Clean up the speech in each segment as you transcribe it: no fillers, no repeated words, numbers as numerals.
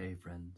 Hey friends.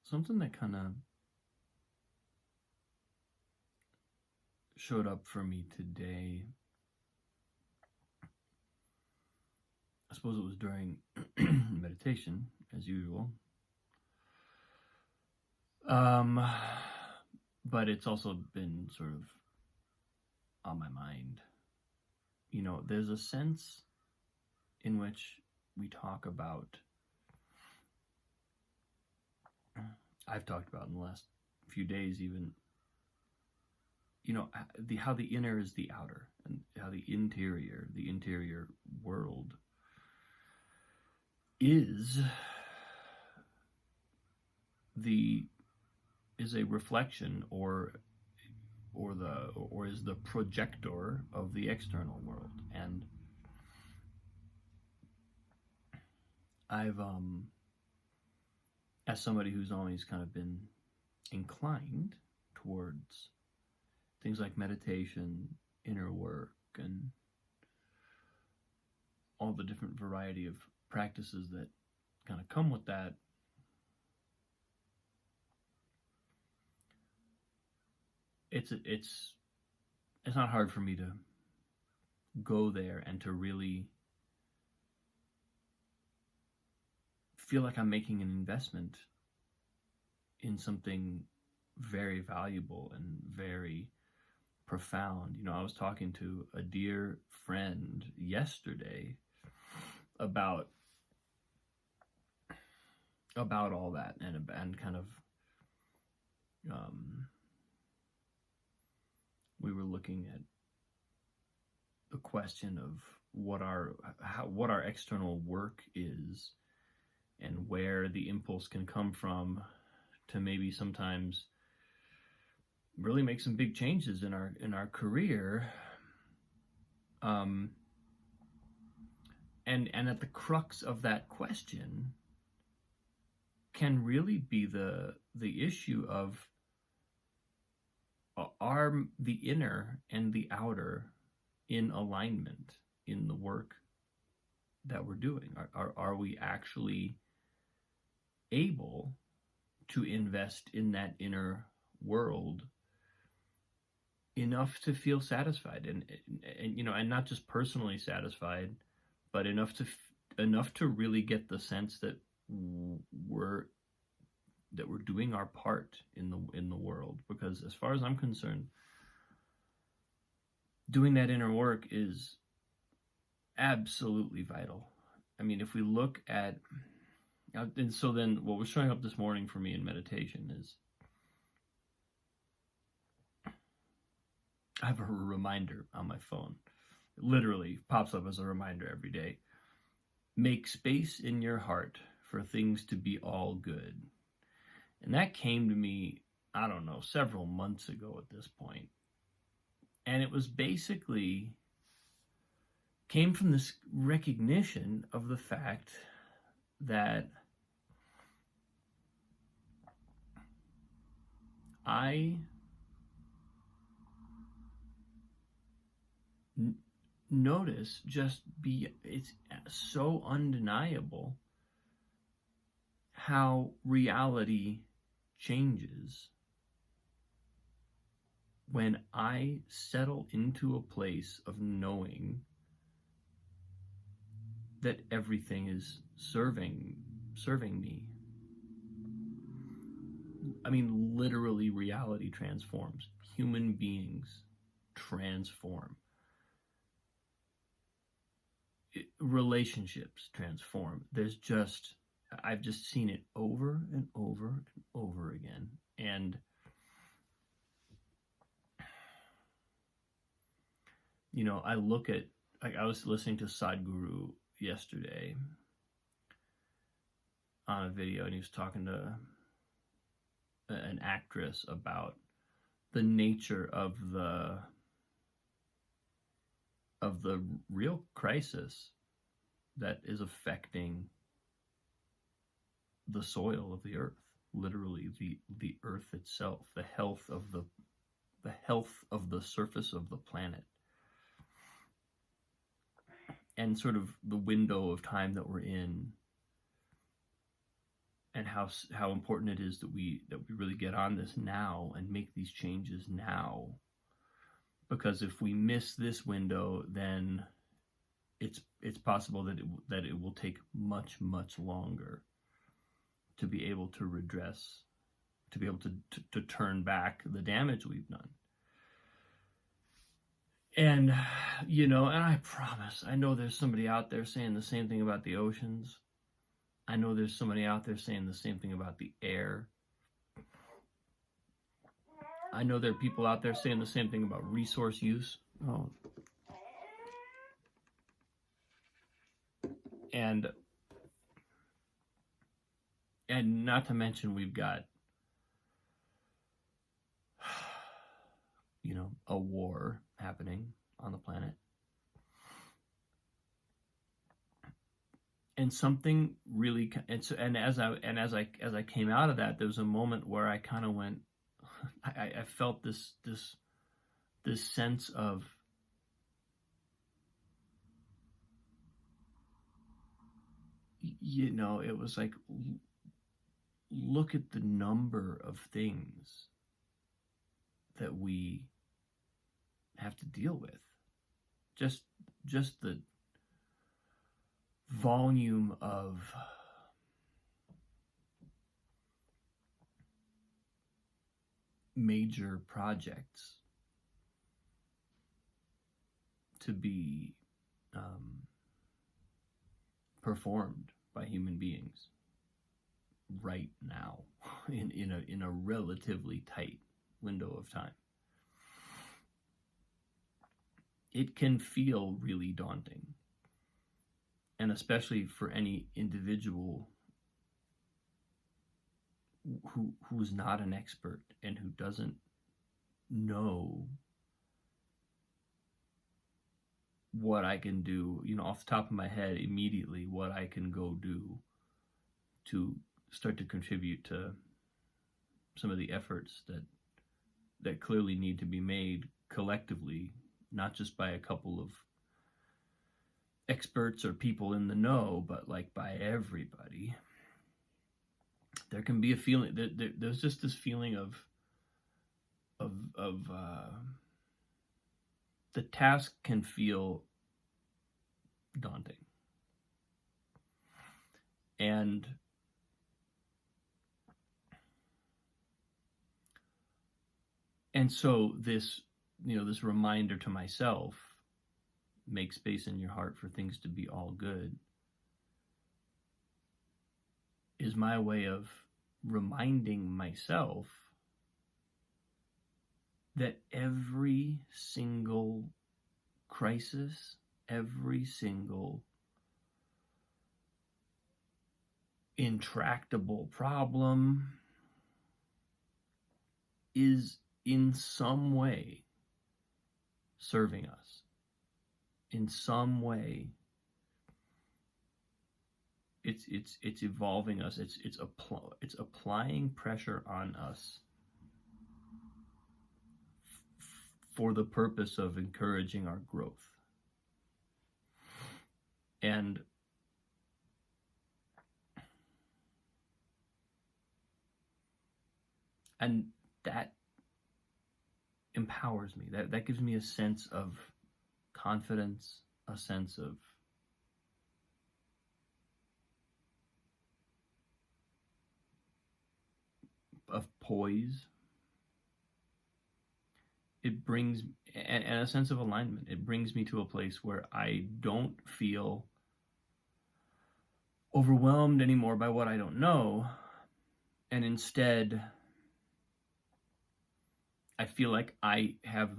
Something that kind of showed up for me today, I suppose it was during meditation, as usual. But it's also been sort of on my mind. You know, there's a sense in which we talk about, I've talked about in the last few days even, you know, how the inner is the outer, and how the interior world is a reflection or is the projector of the external world. And I've as somebody who's always kind of been inclined towards things like meditation, inner work, and all the different variety of practices that kind of come with that, it's not hard for me to go there and to really feel like I'm making an investment in something very valuable and very profound. You know, I was talking to a dear friend yesterday about all that, and kind of we were looking at the question of what our external work is, and where the impulse can come from to maybe sometimes really make some big changes in our career. And at the crux of that question can really be the issue of, are the inner and the outer in alignment in the work that we're doing? Are we actually able to invest in that inner world enough to feel satisfied, and you know, and not just personally satisfied, but enough to really get the sense that we're doing our part in the world? Because as far as I'm concerned, doing that inner work is absolutely vital. I mean, if we look at, and so then what was showing up this morning for me in meditation is, I have a reminder on my phone. It literally pops up as a reminder every day. Make space in your heart for things to be all good. And that came to me, I don't know, several months ago at this point. And it was basically came from this recognition of the fact that I notice it's so undeniable how reality changes when I settle into a place of knowing that everything is serving me. I mean, literally, reality transforms. Human beings transform. Relationships transform. I've just seen it over and over and over again. And, you know, I look at, like, I was listening to Sadhguru yesterday on a video, and he was talking to an actress about the nature of the real crisis that is affecting the soil of the earth, literally the earth itself, the health of the surface of the planet. and sort of the window of time that we're in, and how important it is that we really get on this now and make these changes now. Because if we miss this window, then it's possible that it will take much longer to be able to redress, to be able to turn back the damage we've done. And and I promise, I know there's somebody out there saying the same thing about the oceans. I know there's somebody out there saying the same thing about the air. I know there are people out there saying the same thing about resource use. Oh. And not to mention, we've got, a war happening on the planet. And something really, and as I came out of that, there was a moment where I kind of went, I felt this sense of, it was like, look at the number of things that we have to deal with. Just the volume of major projects to be performed by human beings right now in a relatively tight window of time. It can feel really daunting, and especially for any individual who's not an expert and who doesn't know what I can do, off the top of my head immediately, what I can go do to start to contribute to some of the efforts that clearly need to be made collectively, not just by a couple of experts or people in the know, but like by everybody. There can be a feeling there's just this feeling of the task can feel daunting. And so this reminder to myself, make space in your heart for things to be all good, is my way of reminding myself that every single crisis, every single intractable problem is in some way serving us. In some way, it's evolving us. It's applying pressure on us for the purpose of encouraging our growth. And that empowers me. That gives me a sense of confidence, a sense of poise. It brings, and a sense of alignment. It brings me to a place where I don't feel overwhelmed anymore by what I don't know, and instead I feel like I have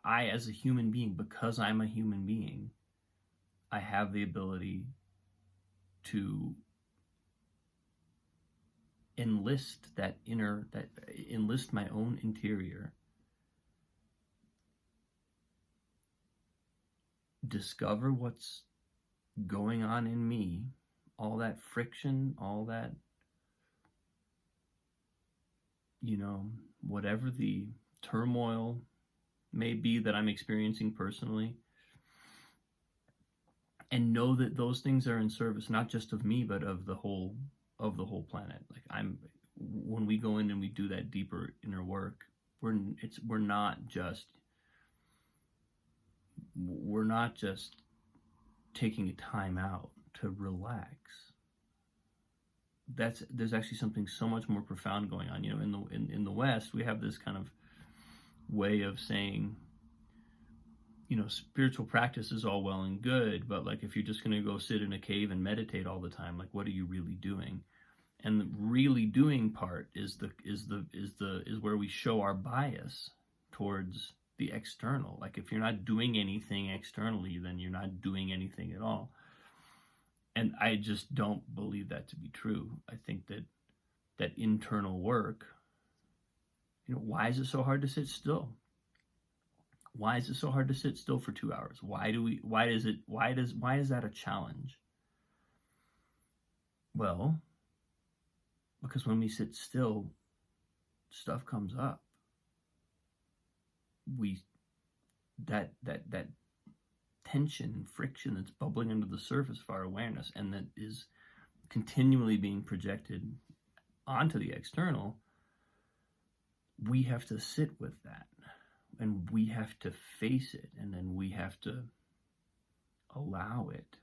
I as a human being, because I'm a human being, I have the ability to enlist my own interior, discover what's going on in me, all that friction, all that, whatever the turmoil may be that I'm experiencing personally, and know that those things are in service not just of me but of the whole planet. Like, when we go in and we do that deeper inner work, we're not just taking a time out to relax. There's actually something so much more profound going on. In the West, we have this kind of way of saying, spiritual practice is all well and good, but like, if you're just going to go sit in a cave and meditate all the time, like, what are you really doing? And the really doing part is where we show our bias towards the external. Like, if you're not doing anything externally, then you're not doing anything at all. And I just don't believe that to be true. I think that internal work, why is it so hard to sit still? Why is it so hard to sit still for 2 hours? Why is that a challenge? Well, because when we sit still, stuff comes up. That tension and friction that's bubbling under the surface of our awareness, and that is continually being projected onto the external, we have to sit with that, and we have to face it, and then we have to allow it.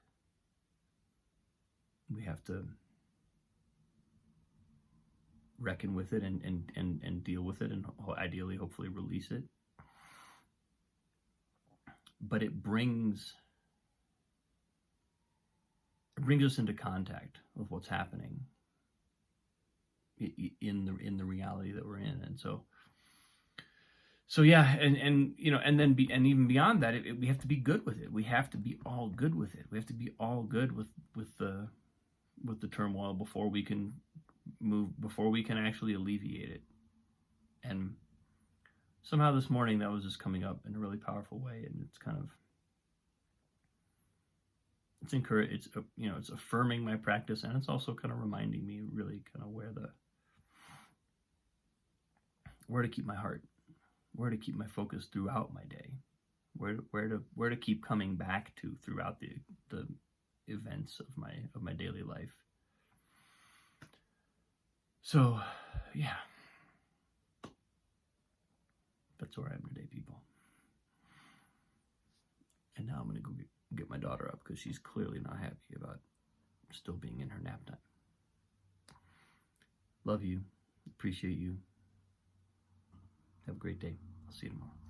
We have to reckon with it and deal with it, and ideally, hopefully, release it. But it brings us into contact with what's happening in the reality that we're in. And so yeah, and even beyond that, we have to be good with it. We have to be all good with it. We have to be all good with the turmoil before we can actually alleviate it. And somehow this morning that was just coming up in a really powerful way, and it's kind of, it's affirming my practice, and it's also kind of reminding me really kind of where to keep my heart, where to keep my focus throughout my day, where to keep coming back to throughout the events of my daily life. So yeah, that's where I am today, people. And now I'm going to go get my daughter up, because she's clearly not happy about still being in her nap time. Love you. Appreciate you. Have a great day. I'll see you tomorrow.